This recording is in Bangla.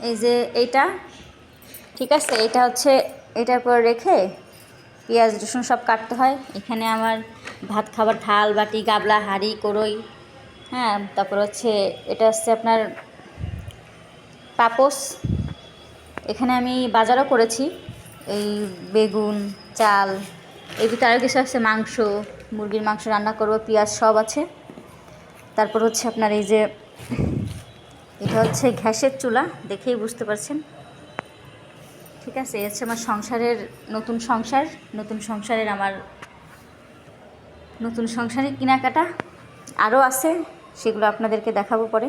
এই যে এইটা, ঠিক আছে, এটা হচ্ছে এটার পর রেখে পেঁয়াজ রসুন সব কাটতে হয়। এখানে আমার ভাত খাবার থাল বাটি গাবলা হাঁড়ি কড়ই, হ্যাঁ, তারপর হচ্ছে এটা হচ্ছে আপনার পাপোশ। এখানে আমি বাজারও করেছি, এই বেগুন, চাল, এই ভিতরে আরও কিছু আছে, মাংস, মুরগির মাংস রান্না করব, পেঁয়াজ সব আছে। তারপর হচ্ছে আপনার এই যে এটা হচ্ছে গ্যাসের চুলা, দেখেই বুঝতে পারছেন। ঠিক আছে, এই হচ্ছে আমার সংসারের নতুন সংসার, নতুন সংসারের কেনাকাটা আরও আছে, সেগুলো আপনাদেরকে দেখাবো পরে।